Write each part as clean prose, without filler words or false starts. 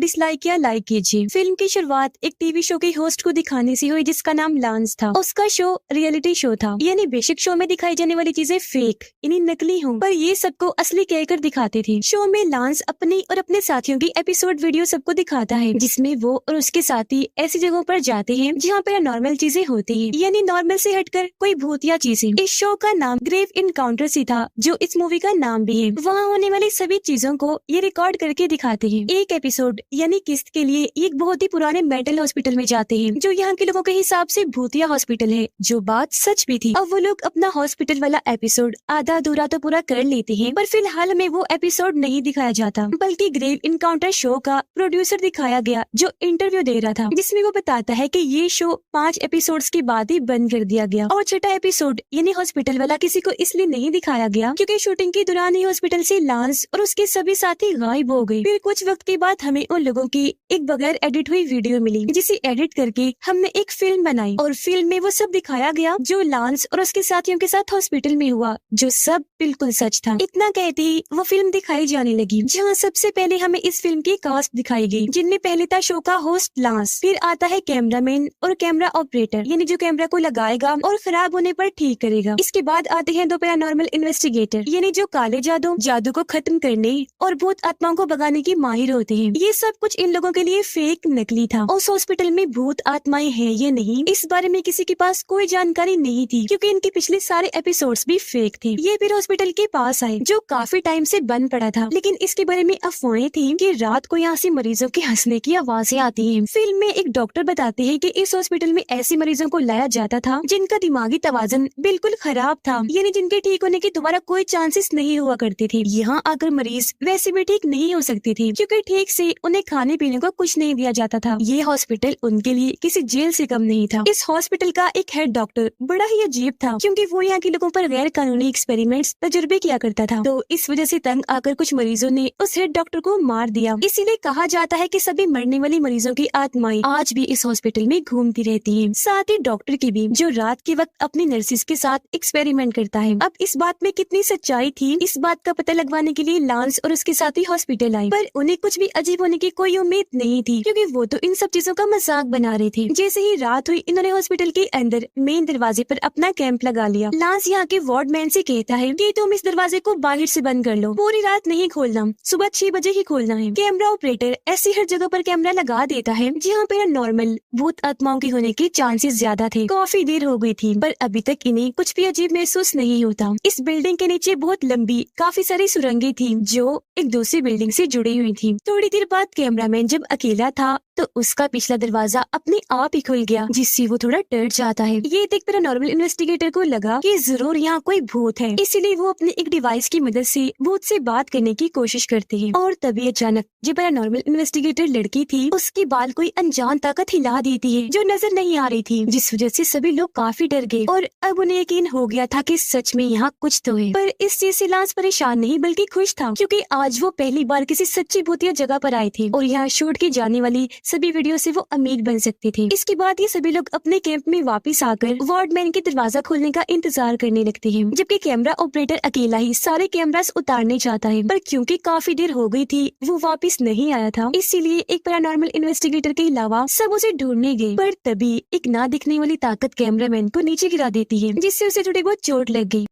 Dislike या like कीजिए। Film की शुरुआत एक टीवी शो के होस्ट को दिखाने से हुई जिसका नाम लांस था। उसका शो रियलिटी शो था, यानी बेसिक शो में दिखाई जाने वाली चीजें फेक यानी नकली हों, पर ये सबको असली कहकर दिखाते थे। शो में लांस अपनी और अपने साथियों की एपिसोड वीडियो सबको दिखाता है, जिसमें वो और उसके साथी ऐसी जगहों पर जाते हैं जहाँ पर नॉर्मल चीजें होती हैं, यानी नॉर्मल से हटकर कोई भूत या चीजें। इस शो का नाम ग्रेव इनकाउंटर ही था, जो इस मूवी का नाम भी है। वहाँ होने वाली सभी चीजों को ये रिकॉर्ड करके दिखाते हैं। एक एपिसोड यानी किस्त के लिए एक बहुत ही पुराने मेंटल हॉस्पिटल में जाते हैं, जो यहाँ के लोगों के हिसाब से भूतिया हॉस्पिटल है, जो बात सच भी थी। अब वो लोग अपना हॉस्पिटल वाला एपिसोड आधा अधूरा तो पूरा कर लेते हैं, पर फिलहाल में वो एपिसोड नहीं दिखाया जाता, बल्कि ग्रेव इनकाउंटर शो का प्रोड्यूसर दिखाया गया, जो इंटरव्यू दे रहा था, जिसमें वो बताता है कि ये शो 5 एपिसोड्स के बाद ही बंद कर दिया गया। और छठा एपिसोड यानी हॉस्पिटल वाला किसी को इसलिए नहीं दिखाया गया क्योंकि शूटिंग के दौरान ही हॉस्पिटल से लांस और उसके सभी साथी गायब हो गए। फिर कुछ वक्त के बाद हमें उन लोगों की एक बगैर एडिट हुई वीडियो मिली, जिसे एडिट करके हमने एक फिल्म बनाई, और फिल्म में वो सब दिखाया गया जो लांस और उसके साथियों के साथ हॉस्पिटल में हुआ, जो सब बिल्कुल सच था। इतना कहते ही वो फिल्म दिखाई जाने लगी, जहाँ सबसे पहले हमें इस फिल्म की कास्ट दिखाई गई, जिनमें पहले था शो का होस्ट लांस, फिर आता है कैमरामैन और कैमरा ऑपरेटर, यानी जो कैमरा को लगाएगा और खराब होने पर ठीक करेगा। इसके बाद आते हैं 2 पैरानॉर्मल इन्वेस्टिगेटर, यानी जो काले जादू को खत्म करने और भूत आत्माओं को भगाने की माहिर होते हैं। ये सब कुछ इन लोगों के लिए फेक नकली था। उस हॉस्पिटल में भूत आत्माएं हैं या नहीं, इस बारे में किसी के पास कोई जानकारी नहीं थी, क्योंकि इनके पिछले सारे एपिसोड्स भी फेक थे। ये फिर हॉस्पिटल के पास आए, जो काफी टाइम से बंद पड़ा था, लेकिन इसके बारे में अफवाहें थी कि रात को यहाँ से मरीजों के हंसने की आवाजें आती हैं। फिल्म में एक डॉक्टर बताते हैं कि इस हॉस्पिटल में ऐसे मरीजों को लाया जाता था जिनका दिमागी तवाज़ुन बिल्कुल खराब था, यानी जिनके ठीक होने के दोबारा कोई चांसेस नहीं हुआ करते थे। यहाँ आकर मरीज वैसे भी ठीक नहीं हो सकते थे, क्योंकि ठीक से उन्हें खाने पीने को कुछ नहीं दिया जाता था। ये हॉस्पिटल उनके लिए किसी जेल से कम नहीं था। इस हॉस्पिटल का एक हेड डॉक्टर बड़ा ही अजीब था, क्योंकि वो यहाँ के लोगों पर गैर कानूनी एक्सपेरिमेंट्स तजुर्बे किया करता था। तो इस वजह से तंग आकर कुछ मरीजों ने उस हेड डॉक्टर को मार दिया। इसीलिए कहा जाता है कि सभी मरने वाली मरीजों की आत्माएं आज भी इस हॉस्पिटल में घूमती रहती हैं, साथ ही डॉक्टर की भी, जो रात के वक्त अपनी नर्सिस के साथ एक्सपेरिमेंट करता है। अब इस बात में कितनी सच्चाई थी, इस बात का पता लगवाने के लिए लांस और उसके साथी हॉस्पिटल आए, पर उन्हें कुछ भी अजीब होने की कोई उम्मीद नहीं थी, क्योंकि वो तो इन सब चीजों का मजाक बना रहे थे। जैसे ही रात हुई, इन्होंने हॉस्पिटल के अंदर मेन दरवाजे पर अपना कैंप लगा लिया। लांस यहाँ के वार्डमैन से कहता है कि तुम इस दरवाजे को बाहर से बंद कर लो, पूरी रात नहीं खोलना, सुबह 6 बजे ही खोलना है। कैमरा ऑपरेटर ऐसी हर जगह पर कैमरा लगा देता है जहाँ पर नॉर्मल भूत आत्माओं के होने के चांसेस ज्यादा थे। काफी देर हो गई थी, पर अभी तक इन्हें कुछ भी अजीब महसूस नहीं होता। इस बिल्डिंग के नीचे बहुत लंबी काफी सारी सुरंगें थी, जो एक दूसरी बिल्डिंग से जुड़ी हुई थी। थोड़ी देर बाद कैमरामैन जब अकेला था तो उसका पिछला दरवाजा अपने आप ही खुल गया, जिससे वो थोड़ा डर जाता है। ये देख पैरानॉर्मल इन्वेस्टिगेटर को लगा कि जरूर यहाँ कोई भूत है, इसीलिए वो अपने एक डिवाइस की मदद से भूत से बात करने की कोशिश करते हैं। और तभी अचानक जो पैरानॉर्मल इन्वेस्टिगेटर लड़की थी, उसके बाल कोई अनजान ताकत हिला देती है, जो नजर नहीं आ रही थी, जिस वजह से सभी लोग काफी डर गए और अब उन्हें यकीन हो गया था कि सच में यहाँ कुछ तो है। पर इस चीज से लांस परेशान नहीं बल्कि खुश था, क्योंकि आज वो पहली बार किसी सच्ची भूतिया जगह पर आए थे और यहाँ शूट की जाने वाली सभी वीडियो से वो अमीर बन सकते थे। इसके बाद ये सभी लोग अपने कैंप में वापस आकर वार्डमैन के दरवाजा खोलने का इंतजार करने लगते हैं, जबकि कैमरा ऑपरेटर अकेला ही सारे कैमरास उतारने चाहता है, पर क्योंकि काफी देर हो गई थी वो वापस नहीं आया था, इसीलिए एक पैरानॉर्मल इन्वेस्टिगेटर के अलावा सब उसे ढूंढने गए। पर तभी एक ना दिखने वाली ताकत कैमरामैन को नीचे गिरा देती है, जिससे उसे थोड़ी बहुत चोट लग गई।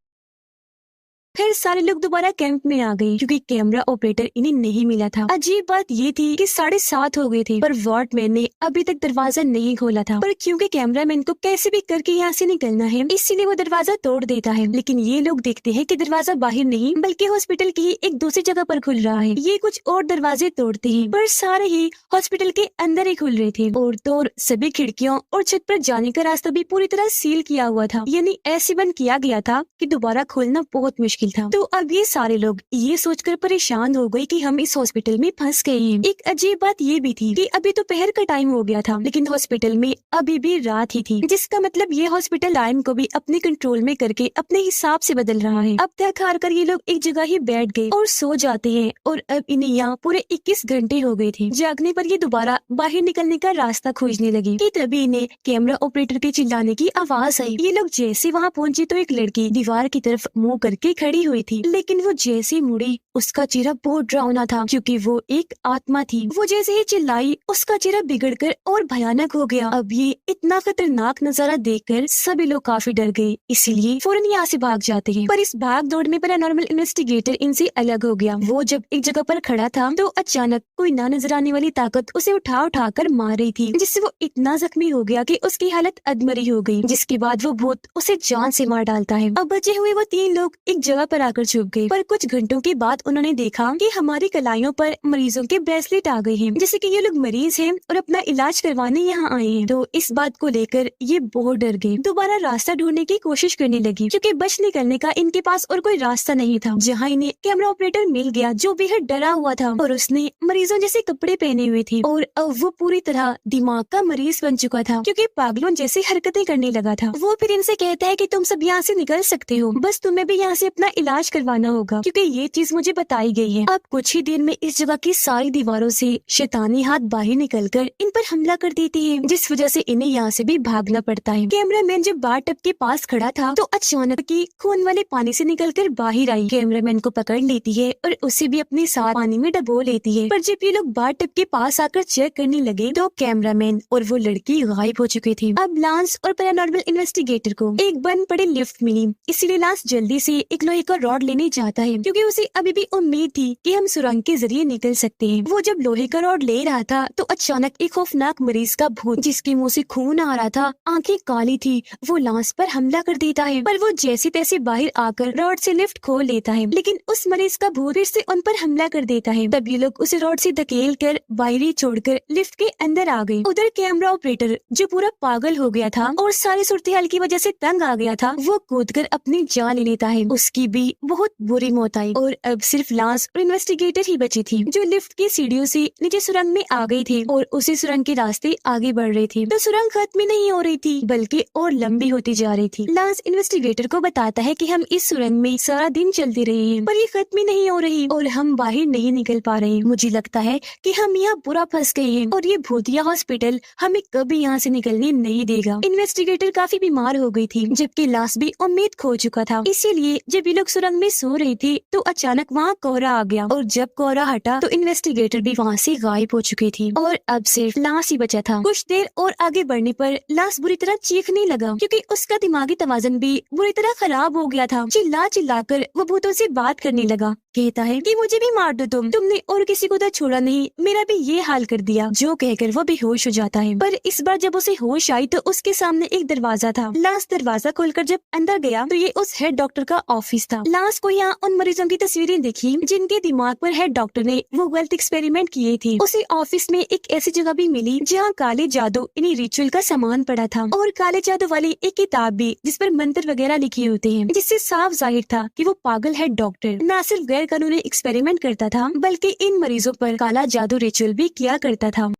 फिर सारे लोग दोबारा कैंप में आ गए, क्योंकि कैमरा ऑपरेटर इन्हें नहीं मिला था। अजीब बात ये थी कि 7:30 हो गए थे, पर वार्डमैन ने अभी तक दरवाजा नहीं खोला था। पर क्योंकि कैमरामैन को कैसे भी करके यहाँ से निकलना है, इसीलिए वो दरवाजा तोड़ देता है। लेकिन ये लोग देखते हैं कि दरवाजा बाहर नहीं बल्कि हॉस्पिटल की एक दूसरी जगह पर खुल रहा है। ये कुछ और दरवाजे तोड़ते हैं, पर सारे ही हॉस्पिटल के अंदर ही खुल रहे थे, और तो सभी खिड़कियों और छत पर जाने का रास्ता भी पूरी तरह सील किया हुआ था, यानी ऐसे बंद किया गया था कि दोबारा खोलना बहुत मुश्किल था। तो अब ये सारे लोग ये सोचकर परेशान हो गए कि हम इस हॉस्पिटल में फंस गए हैं। एक अजीब बात ये भी थी कि अभी दोपहर का टाइम हो गया था, लेकिन हॉस्पिटल में अभी भी रात ही थी, जिसका मतलब ये हॉस्पिटल टाइम को भी अपने कंट्रोल में करके अपने हिसाब से बदल रहा है। अब थक हार कर ये लोग एक जगह ही बैठ गए और सो जाते हैं, और अब इन्हें यहाँ पूरे 21 घंटे हो गए थे। जागने पर ये दोबारा बाहर निकलने का रास्ता खोजने लगे कि तभी इन्हें कैमरा ऑपरेटर के चिल्लाने की आवाज आई। ये लोग जैसे वहाँ पहुँचे तो एक लड़की दीवार की तरफ मुँह करके खड़ी खड़ी हुई थी, लेकिन वो जैसे मुड़ी उसका चेहरा बहुत डरावना था क्योंकि वो एक आत्मा थी। वो जैसे ही चिल्लाई उसका चेहरा बिगड़कर और भयानक हो गया। अब ये इतना खतरनाक नजारा देखकर सभी लोग काफी डर गए, इसीलिए फौरन यहाँ से भाग जाते हैं। पर इस भाग दौड़ में पैरानॉर्मल इन्वेस्टिगेटर इनसे अलग हो गया। वो जब एक जगह पर खड़ा था तो अचानक कोई ना नजर आने वाली ताकत उसे उठा कर मार रही थी, जिससे वो इतना जख्मी हो गया कि उसकी हालत अधमरी हो गई। जिसके बाद वो भूत उसे जान से मार डालता है। अब बचे हुए वो 3 लोग एक जगह पर आकर छुप गए, पर कुछ घंटों के बाद उन्होंने देखा कि हमारी कलाइयों पर मरीजों के ब्रेसलेट आ गए हैं, जैसे कि ये लोग मरीज हैं और अपना इलाज करवाने यहाँ आए हैं। तो इस बात को लेकर ये बहुत डर गए। दोबारा रास्ता ढूंढने की कोशिश करने लगी क्योंकि बच निकलने का इनके पास और कोई रास्ता नहीं था। जहाँ इन्हें कैमरा ऑपरेटर मिल गया जो बेहद डरा हुआ था और उसने मरीजों जैसे कपड़े पहने हुए थे और अब वो पूरी तरह दिमाग का मरीज बन चुका था क्योंकि पागलों जैसी हरकतें करने लगा था। वो फिर इनसे कहता है कि तुम सब यहाँ से निकल सकते हो, बस तुम्हें भी यहाँ से अपना इलाज करवाना होगा क्योंकि ये चीज मुझे बताई गई है। अब कुछ ही देर में इस जगह की सारी दीवारों से शैतानी हाथ बाहर निकलकर इन पर हमला कर देती है, जिस वजह से इन्हें यहाँ से भी भागना पड़ता है। कैमरामैन जब बार टब के पास खड़ा था तो अचानक की खून वाले पानी से निकलकर बाहर आई। कैमरामैन को पकड़ लेती है और उसे भी अपने साथ पानी में डबो लेती है। पर जब ये लोग बार टब के पास आकर चेक करने लगे तो कैमरामैन और वो लड़की गायब हो चुकी थी। अब लांस और पैरानॉर्मल इन्वेस्टिगेटर को एक बंद पड़े लिफ्ट मिली, इसीलिए लांस जल्दी से एक लोहे का रॉड लेने जाता है क्योंकि उसे अभी भी उम्मीद थी कि हम सुरंग के जरिए निकल सकते हैं। वो जब लोहे का रॉड ले रहा था तो अचानक एक खौफनाक मरीज का भूत जिसके मुंह से खून आ रहा था, आंखें काली थी, वो लांस पर हमला कर देता है। पर वो जैसे तैसे बाहर आकर रॉड से लिफ्ट खोल लेता है, लेकिन उस मरीज का भूत फिर से उन पर हमला कर देता है। तब ये लोग उसे रॉड से धकेल कर बाहर ही छोड़कर लिफ्ट के अंदर आ गए। उधर कैमरा ऑपरेटर जो पूरा पागल हो गया था और सारी सूरत-ए-हाल की वजह से तंग आ गया था, वो कूदकर अपनी जान ले लेता है। उसकी भी बहुत बुरी मौत आई और अब सिर्फ लांस और इन्वेस्टिगेटर ही बची थी जो लिफ्ट की सीढ़ियों से नीचे सुरंग में आ गई थी और उसी सुरंग के रास्ते आगे बढ़ रही थी। तो सुरंग खत्म नहीं हो रही थी बल्कि और लंबी होती जा रही थी। लांस इन्वेस्टिगेटर को बताता है कि हम इस सुरंग में सारा दिन चलते रहे हैं पर ये खत्म ही नहीं हो रही और हम बाहर नहीं निकल पा रहे। मुझे लगता है कि हम यहाँ पूरा फंस गए हैं और ये भूतिया हॉस्पिटल हमें कभी यहाँ से निकलने नहीं देगा। इन्वेस्टिगेटर काफी बीमार हो गई थी जबकि लांस भी उम्मीद खो चुका था। इसीलिए जब ये लोग सुरंग में सो रही थी तो अचानक वहाँ कोहरा आ गया और जब कोहरा हटा तो इन्वेस्टिगेटर भी वहाँ से गायब हो चुकी थी और अब सिर्फ लांस ही बचा था। कुछ देर और आगे बढ़ने पर लांस बुरी तरह चीखने लगा क्योंकि उसका दिमागी तवाज़ुन भी बुरी तरह खराब हो गया था। चिल्ला चिल्लाकर वो भूतों से बात करने लगा, कहता है कि मुझे भी मार दो तुमने और किसी को तो छोड़ा नहीं, मेरा भी ये हाल कर दिया। जो कहकर वो बेहोश हो जाता है। पर इस बार जब उसे होश आई तो उसके सामने एक दरवाजा था। लांस दरवाजा खोलकर जब अंदर गया तो ये उस हेड डॉक्टर का ऑफिस था। लांस को यहाँ उन मरीजों की तस्वीरें दिखी जिनके दिमाग पर हेड डॉक्टर ने वो गलत एक्सपेरिमेंट किए थे। उसे ऑफिस में एक ऐसी जगह भी मिली जहाँ काले जादू इन्हीं रिचुअल का सामान पड़ा था और काले जादू वाली एक किताब भी जिस पर मंत्र वगैरह लिखे होते हैं, जिससे साफ जाहिर था कि वो पागल हेड डॉक्टर न सिर्फ गैर कानूनी एक्सपेरिमेंट करता था बल्कि इन मरीजों पर काला जादू रिचुअल भी किया करता था।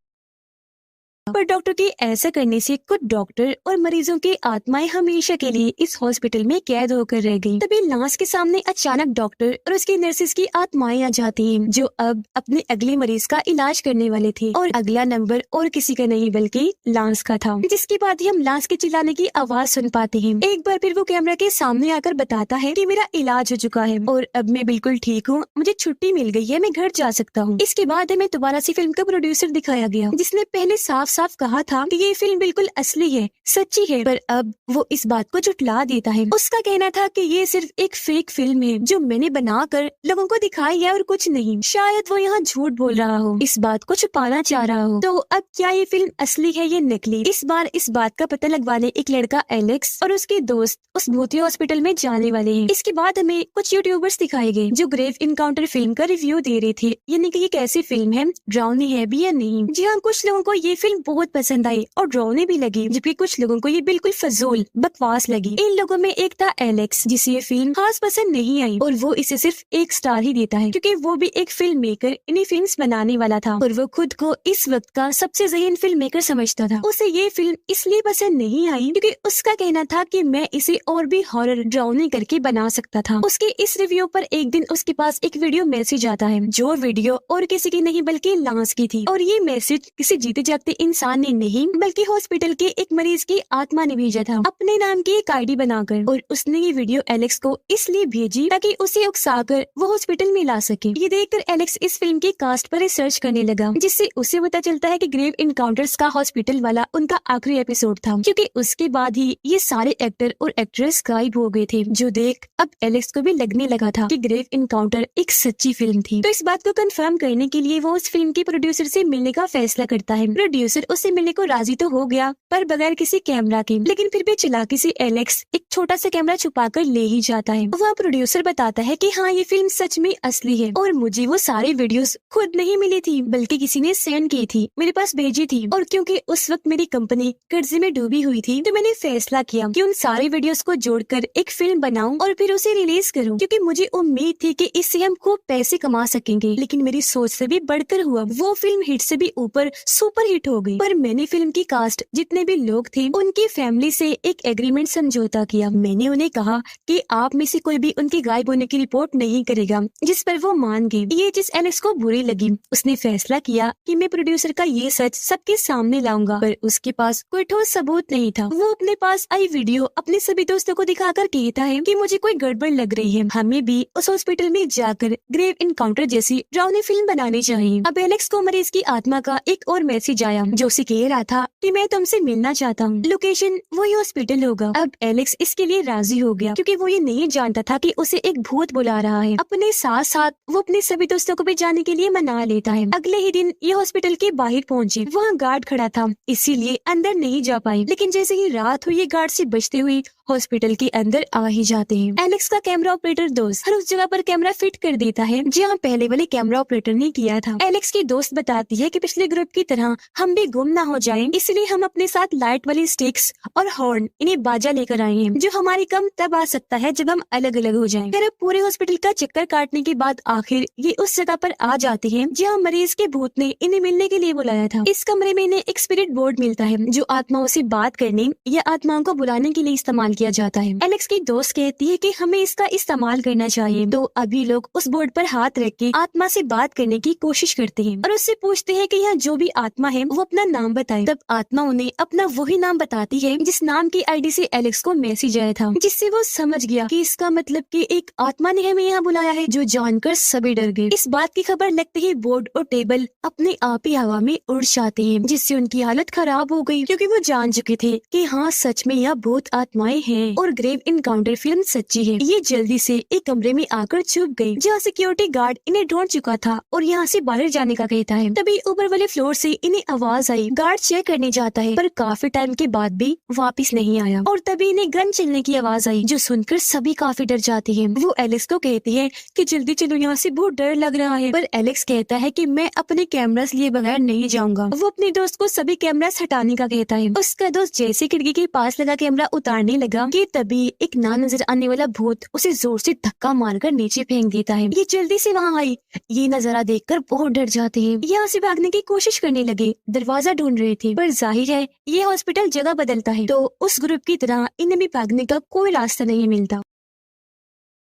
पर डॉक्टर के ऐसा करने से कुछ डॉक्टर और मरीजों की आत्माएं हमेशा के लिए इस हॉस्पिटल में कैद होकर रह गईं। तभी लांस के सामने अचानक डॉक्टर और उसकी नर्सेस की आत्माएं आ जाती हैं जो अब अपने अगले मरीज का इलाज करने वाले थे और अगला नंबर और किसी का नहीं बल्कि लांस का था। जिसके बाद ही हम लांस के चिल्लाने की आवाज सुन पाते हैं। एक बार फिर वो कैमरा के सामने आकर बताता है कि मेरा इलाज हो चुका है और अब मैं बिल्कुल ठीक हूँ, मुझे छुट्टी मिल गई है, मैं घर जा सकता हूँ। इसके बाद हमें दोबारा से फिल्म का प्रोड्यूसर दिखाया गया जिसने पहले साफ साफ कहा था कि ये फिल्म बिल्कुल असली है, सच्ची है, पर अब वो इस बात को झुठला देता है। उसका कहना था कि ये सिर्फ एक फेक फिल्म है जो मैंने बनाकर लोगों को दिखाई है और कुछ नहीं। शायद वो यहाँ झूठ बोल रहा हो, इस बात को छुपाना चाह रहा हो। तो अब क्या ये फिल्म असली है या नकली? इस बार इस बात का पता लगवाने एक लड़का एलेक्स और उसके दोस्त उस भूतिया हॉस्पिटल में जाने वाले हैं। इसके बाद हमें कुछ यूट्यूबर्स दिखाए गए जो ग्रेव इनकाउंटर फिल्म का रिव्यू दे रहे थे, यानी कि ये कैसी फिल्म है, डरावनी है भी या नहीं। जी हाँ, कुछ लोगों को ये फिल्म बहुत पसंद आई और डरावनी भी लगी, जबकि कुछ लोगों को ये बिल्कुल फजूल बकवास लगी। इन लोगों में एक था एलेक्स जिसे ये फिल्म खास पसंद नहीं आई और वो इसे सिर्फ 1 स्टार ही देता है क्योंकि वो भी एक फिल्म मेकर इन्हीं फिल्म्स बनाने वाला था और वो खुद को इस वक्त का सबसे ज़हीन फिल्म मेकर समझता था। उसे ये फिल्म इसलिए पसंद नहीं आई क्योंकि उसका कहना था कि मैं इसे और भी हॉरर डरावनी करके बना सकता था। उसके इस रिव्यू पर एक दिन उसके पास एक वीडियो मैसेज आता है जो वीडियो और किसी की नहीं बल्कि लांस की थी और ये मैसेज किसी जीते जागते इंसान ने नहीं बल्कि हॉस्पिटल के एक मरीज की आत्मा ने भेजा था अपने नाम की एक आईडी बनाकर, और उसने ये वीडियो एलेक्स को इसलिए भेजी ताकि उसे उकसाकर वो हॉस्पिटल में ला सके। ये देखकर एलेक्स इस फिल्म की कास्ट पर रिसर्च करने लगा, जिससे उसे पता चलता है कि ग्रेव इनकाउंटर्स का हॉस्पिटल वाला उनका आखिरी एपिसोड था, क्योंकि उसके बाद ही ये सारे एक्टर और एक्ट्रेस गायब हो गए थे। जो देख अब एलेक्स को भी लगने लगा था कि ग्रेव इनकाउंटर एक सच्ची फिल्म थी। तो इस बात को कंफर्म करने के लिए वो उस फिल्म के प्रोड्यूसर से मिलने का फैसला करता है। प्रोड्यूसर उससे मिलने को राजी तो हो गया, पर बगैर किसी कैमरा के, लेकिन फिर भी चालाकी से एलेक्स एक छोटा सा कैमरा छुपाकर ले ही जाता है। वह प्रोड्यूसर बताता है कि हाँ, ये फिल्म सच में असली है और मुझे वो सारी वीडियोस खुद नहीं मिली थी बल्कि किसी ने सेंड की थी, मेरे पास भेजी थी। और क्योंकि उस वक्त मेरी कंपनी कर्जे में डूबी हुई थी, तो मैंने फैसला किया कि उन सारी वीडियोस को जोड़कर एक फिल्म बनाऊं और फिर उसे रिलीज करूं, क्योंकि मुझे उम्मीद थी कि इससे हम खूब पैसे कमा सकेंगे। लेकिन मेरी सोच से भी बढ़कर हुआ, वो फिल्म हिट से भी ऊपर सुपर हिट हो गई। पर मैंने फिल्म की कास्ट जितने भी लोग थे उनकी फैमिली से एक एग्रीमेंट समझौता किया। मैंने उन्हें कहा कि आप में से कोई भी उनके गायब होने की रिपोर्ट नहीं करेगा, जिस पर वो मान गए। ये चीज एलेक्स को बुरी लगी। उसने फैसला किया कि मैं प्रोड्यूसर का ये सच सबके सामने लाऊंगा, पर उसके पास कोई ठोस सबूत नहीं था। वो अपने पास आई वीडियो अपने सभी दोस्तों को दिखाकर कहता है कि मुझे कोई गड़बड़ लग रही है, हमें भी उस हॉस्पिटल में जाकर ग्रेव इनकाउंटर जैसी डरावनी फिल्म बनानी चाहिए। अब एलेक्स को मरीज की आत्मा का एक और मैसेज आया, जो उसे कह रहा था कि मैं तुमसे मिलना चाहता हूँ, लोकेशन वही हॉस्पिटल होगा। अब एलेक्स इसके लिए राजी हो गया, क्योंकि वो ये नहीं जानता था कि उसे एक भूत बुला रहा है। अपने साथ साथ वो अपने सभी दोस्तों को भी जाने के लिए मना लेता है। अगले ही दिन ये हॉस्पिटल के बाहर पहुंचे। वहाँ गार्ड खड़ा था, इसीलिए अंदर नहीं जा पाई। लेकिन जैसे ही रात हुई, ये गार्ड से बचते हुए हॉस्पिटल के अंदर आ ही जाते हैं। एलेक्स का कैमरा ऑपरेटर दोस्त हर उस जगह पर कैमरा फिट कर देता है जहाँ पहले वाले कैमरा ऑपरेटर ने किया था। एलेक्स की दोस्त बताती है कि पिछले ग्रुप की तरह हम भी गुम ना हो जाएं, इसलिए हम अपने साथ लाइट वाली स्टिक्स और हॉर्न, इन्हें बाजा लेकर आए हैं, जो हमारी कम तब आ सकता है जब हम अलग अलग हो जाएं। फिर अब पूरे हॉस्पिटल का चक्कर काटने के बाद आखिर ये उस जगह पर आ जाते हैं जहाँ मरीज के भूत ने इन्हें मिलने के लिए बुलाया था। इस कमरे में इन्हें एक स्पिरिट बोर्ड मिलता है, जो आत्माओं से बात करने या आत्माओं को बुलाने के लिए इस्तेमाल किया जाता है। एलेक्स की दोस्त कहती है कि हमें इसका इस्तेमाल करना चाहिए, तो अभी लोग उस बोर्ड पर हाथ रख के आत्मा से बात करने की कोशिश करते हैं और उससे पूछते हैं कि यहाँ जो भी आत्मा है वो अपना नाम बताए। तब आत्मा उन्हें अपना वही नाम बताती है जिस नाम की आईडी से एलेक्स को मैसेज आया था, जिससे वो समझ गया कि इसका मतलब कि एक आत्मा ने हमें यहाँ बुलाया है, जो जानकर सभी डर गए। इस बात की खबर लगते ही बोर्ड और टेबल अपने आप ही हवा में उड़ जाते हैं, जिससे उनकी हालत खराब हो गई, क्योंकि वो जान चुके थे कि हाँ, सच में यह भूत आत्माएं हैं और ग्रेव इनकाउंटर फिल्म सच्ची है। ये जल्दी से एक कमरे में आकर छुप गई, जहाँ सिक्योरिटी गार्ड इन्हें ढूंढ चुका था और यहाँ से बाहर जाने का कहता है। तभी ऊपर वाले फ्लोर से इन्हें आवाज आई। गार्ड चेक करने जाता है, पर काफी टाइम के बाद भी वापस नहीं आया। और तभी इन्हें गन चलने की आवाज आई, जो सुनकर सभी काफी डर जाते हैं। वो एलेक्स को कहती है कि जल्दी चलो, यहाँ से बहुत डर लग रहा है। पर एलेक्स कहता है कि मैं अपने कैमरास लिए बगैर नहीं जाऊंगा। वो अपने दोस्त को सभी कैमरास हटाने का कहता है। उसका दोस्त जैसे खिड़की के पास लगा कैमरा उतारने लगा कि तभी एक ना नजर आने वाला भूत उसे जोर से धक्का मारकर नीचे फेंक देता है। ये जल्दी से वहाँ आई। ये नजारा देखकर बहुत डर जाते हैं। यहाँ से भागने की कोशिश करने लगे, दरवाजा ढूंढ रहे थे, पर जाहिर है ये हॉस्पिटल जगह बदलता है, तो उस ग्रुप की तरह इन्हें भी भागने का कोई रास्ता नहीं मिलता।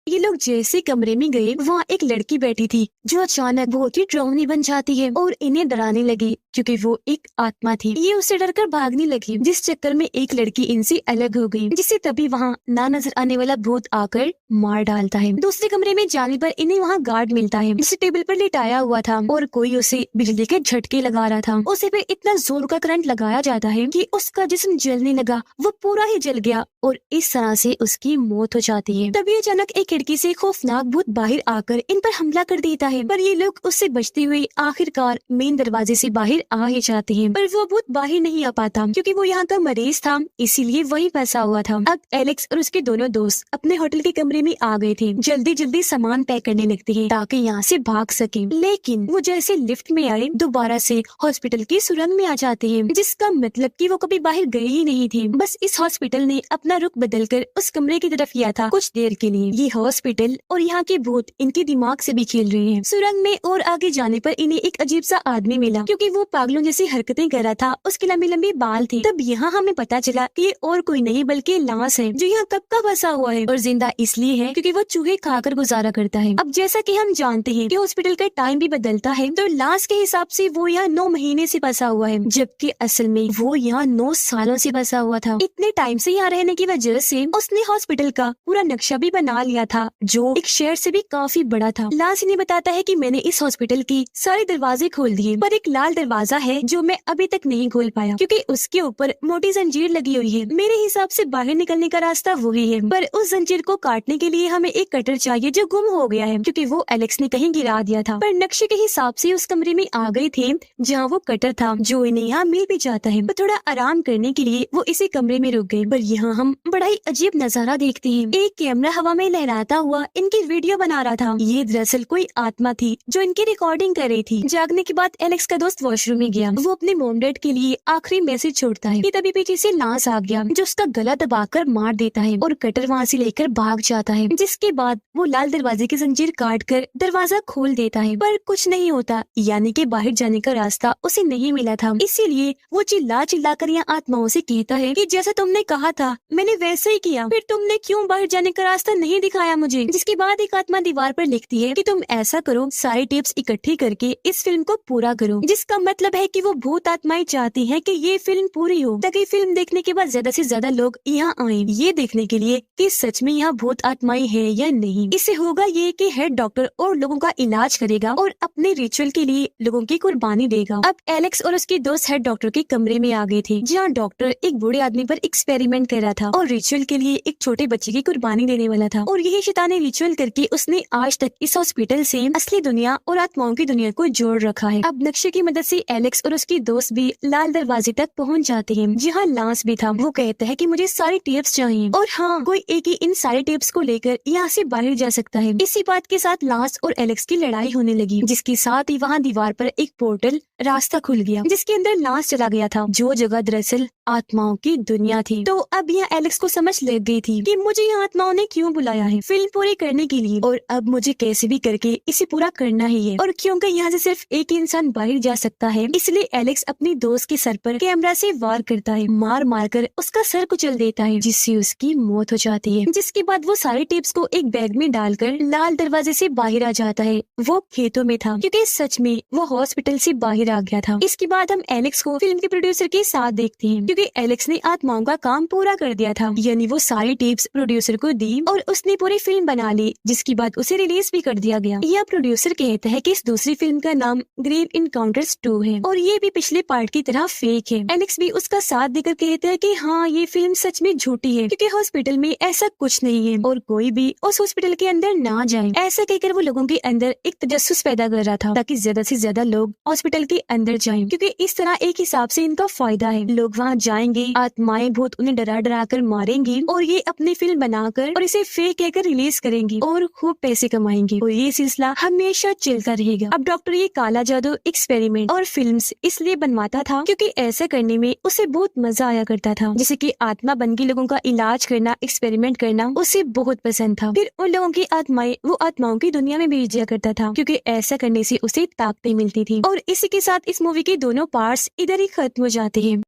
ये लोग जैसे कमरे में गए, वहाँ एक लड़की बैठी थी, जो अचानक बहुत ही डरावनी बन जाती है और इन्हें डराने लगी, क्योंकि वो एक आत्मा थी। ये उससे डरकर भागने लगी, जिस चक्कर में एक लड़की इनसे अलग हो गई, जिससे तभी वहाँ ना नजर आने वाला भूत आकर मार डालता है। दूसरे कमरे में जाने पर इन्हें वहाँ गार्ड मिलता है, जिसे टेबल पर लिटाया हुआ था और कोई उसे बिजली के झटके लगा रहा था। उसे फिर इतना जोर का करंट लगाया जाता है कि उसका जिस्म जलने लगा, वो पूरा ही जल गया और इस तरह से उसकी मौत हो जाती है। तभी अचानक एक खिड़की से खौफनाक भूत बाहर आकर इन पर हमला कर देता है, पर ये लोग उससे बचते हुए आखिरकार मेन दरवाजे से बाहर आ ही जाते हैं। पर वो भूत बाहर नहीं आ पाता, क्योंकि वो यहाँ का मरीज था, इसीलिए वही फंसा हुआ था। अब एलेक्स और उसके दोनों दोस्त अपने होटल के कमरे में आ गए थे। जल्दी जल्दी सामान पैक करने लगते हैं ताकि यहाँ से भाग सके। लेकिन वो जैसे लिफ्ट में आए, दोबारा से हॉस्पिटल की सुरंग में आ जाते हैं, जिसका मतलब कि वो कभी बाहर गए ही नहीं थे। बस इस हॉस्पिटल ने अपना अपना रुख बदलकर उस कमरे की तरफ किया था कुछ देर के लिए। ये हॉस्पिटल और यहाँ के भूत इनके दिमाग से भी खेल रहे हैं। सुरंग में और आगे जाने पर इन्हें एक अजीब सा आदमी मिला, क्योंकि वो पागलों जैसी हरकतें कर रहा था। उसके लंबी लंबी बाल थे। तब यहाँ हमें पता चला कि ये और कोई नहीं बल्कि लांस है, जो यहाँ कब का बसा हुआ है और जिंदा इसलिए है क्योंकि वो चूहे खाकर गुजारा करता है। अब जैसा कि हम जानते हैं कि हॉस्पिटल का टाइम भी बदलता है, तो लांस के हिसाब से वो यहाँ 9 महीने से बसा हुआ है, जबकि असल में वो यहाँ 9 सालों से बसा हुआ था। इतने टाइम से यहाँ रहने की वजह से उसने हॉस्पिटल का पूरा नक्शा भी बना लिया था, जो एक शहर से भी काफी बड़ा था। लांस इन्हें बताता है कि मैंने इस हॉस्पिटल की सारे दरवाजे खोल दिए, पर एक लाल दरवाजा है जो मैं अभी तक नहीं खोल पाया, क्योंकि उसके ऊपर मोटी जंजीर लगी हुई है। मेरे हिसाब से बाहर निकलने का रास्ता वही है, पर उस जंजीर को काटने के लिए हमें एक कटर चाहिए जो गुम हो गया है, क्योंकि वो एलेक्स ने कहीं गिरा दिया था। पर नक्शे के हिसाब से उस कमरे में आ गए थे जहाँ वो कटर था, जो इन्हें यहाँ मिल भी जाता है। पर थोड़ा आराम करने के लिए वो इसी कमरे में रुक गए। पर यहाँ हम बड़ा ही अजीब नजारा देखते हैं। एक कैमरा हवा में लहराता हुआ इनकी वीडियो बना रहा था। ये दरअसल कोई आत्मा थी जो इनकी रिकॉर्डिंग कर रही थी। जागने के बाद एलेक्स का दोस्त वॉशरूम में गया। वो अपने मॉम डैड के लिए आखिरी मैसेज छोड़ता है कि तभी पीछे से लांस आ गया, जो उसका गला दबाकर मार देता है और कटर वहाँ से लेकर भाग जाता है। जिसके बाद वो लाल दरवाजे की जंजीर काट कर दरवाजा खोल देता है, पर कुछ नहीं होता, यानी कि बाहर जाने का रास्ता उसे नहीं मिला था। इसीलिए वो चिल्ला चिल्ला कर यहाँ आत्माओं से कहता है कि जैसा तुमने कहा था मैंने वैसे ही किया, फिर तुमने क्यों बाहर जाने का रास्ता नहीं दिखाया मुझे। जिसके बाद एक आत्मा दीवार पर लिखती है कि तुम ऐसा करो, सारी टिप्स इकट्ठी करके इस फिल्म को पूरा करो। जिसका मतलब है कि वो भूत आत्माएं चाहती हैं कि ये फिल्म पूरी हो, ताकि फिल्म देखने के बाद ज्यादा से ज्यादा लोग यहाँ आए, ये देखने के लिए कि सच में यहाँ भूत आत्माएं हैं या नहीं। इससे होगा ये कि हेड डॉक्टर और लोगों का इलाज करेगा और अपने रिचुअल के लिए लोगों की कुर्बानी देगा। अब एलेक्स और उसके दोस्त हेड डॉक्टर के कमरे में आ गए थे, जहाँ डॉक्टर एक बूढ़े आदमी पर एक्सपेरिमेंट कर रहा था और रिचुअल के लिए एक छोटे बच्चे की कुर्बानी देने वाला था। और यही शैतानी रिचुअल करके उसने आज तक इस हॉस्पिटल से असली दुनिया और आत्माओं की दुनिया को जोड़ रखा है। अब नक्शे की मदद से एलेक्स और उसके दोस्त भी लाल दरवाजे तक पहुंच जाते हैं, जहां लांस भी था। वो कहता है कि मुझे सारी टेप्स चाहिए और हाँ, कोई एक ही इन सारे टेप्स को लेकर यहाँ से बाहर जा सकता है। इसी बात के साथ लांस और एलेक्स की लड़ाई होने लगी, जिसके साथ ही वहाँ दीवार पर एक पोर्टल रास्ता खुल गया, जिसके अंदर लांस चला गया था, जो जगह दरअसल आत्माओं की दुनिया थी। तो अब यहाँ एलेक्स को समझ लग गई थी कि मुझे यहाँ आत्माओं ने क्यों बुलाया है, फिल्म पूरी करने के लिए, और अब मुझे कैसे भी करके इसे पूरा करना ही है। और क्योंकि यहाँ से सिर्फ एक इंसान बाहर जा सकता है, इसलिए एलेक्स अपनी दोस्त के सर पर कैमरा से वार करता है, मार मार कर उसका सर कुचल देता है, जिससे उसकी मौत हो जाती है। जिसके बाद वो सारे टिप्स को एक बैग में डालकर लाल दरवाजे से बाहर आ जाता है। वो खेतों में था, क्योंकि सच में वो हॉस्पिटल से बाहर आ गया था। इसके बाद हम एलेक्स को फिल्म के प्रोड्यूसर के साथ देखते हैं, क्योंकि एलेक्स ने आत्माओं का काम पूरा कर दिया था, यानी वो सारी टिप्स प्रोड्यूसर को दी और उसने पूरी फिल्म बना ली, जिसके बाद उसे रिलीज भी कर दिया गया। यह प्रोड्यूसर कहता है कि इस दूसरी फिल्म का नाम ग्रेव इनकाउंटर्स 2 है और ये भी पिछले पार्ट की तरह फेक है। एलेक्स भी उसका साथ देकर कहता है कि हाँ, ये फिल्म सच में झूठी है, क्योंकि हॉस्पिटल में ऐसा कुछ नहीं है और कोई भी उस हॉस्पिटल के अंदर ना जाए। ऐसा कहकर वो लोगों के अंदर एक तजस्सुस पैदा कर रहा था, ताकि ज्यादा से ज्यादा लोग हॉस्पिटल के अंदर जाएं, क्योंकि इस तरह एक हिसाब से इनका फायदा है। लोग वहाँ जाएंगे, आत्माएं भूत उन्हें डरा डरा कर मारेंगी और ये अपनी फिल्म बनाकर और इसे फेक कहकर रिलीज करेंगी और खूब पैसे कमाएंगे, और ये सिलसिला हमेशा चलता रहेगा। अब डॉक्टर ये काला जादू एक्सपेरिमेंट और फिल्म्स इसलिए बनवाता था क्योंकि ऐसा करने में उसे बहुत मजा आया करता था, जैसे कि आत्मा बन के लोगों का इलाज करना, एक्सपेरिमेंट करना उसे बहुत पसंद था। फिर उन लोगों की आत्माएं वो आत्माओं की दुनिया में भेज दिया करता था, क्योंकि ऐसा करने से उसे ताकतें मिलती थी। और इसी के साथ इस मूवी के दोनों पार्ट्स इधर ही खत्म हो जाते हैं।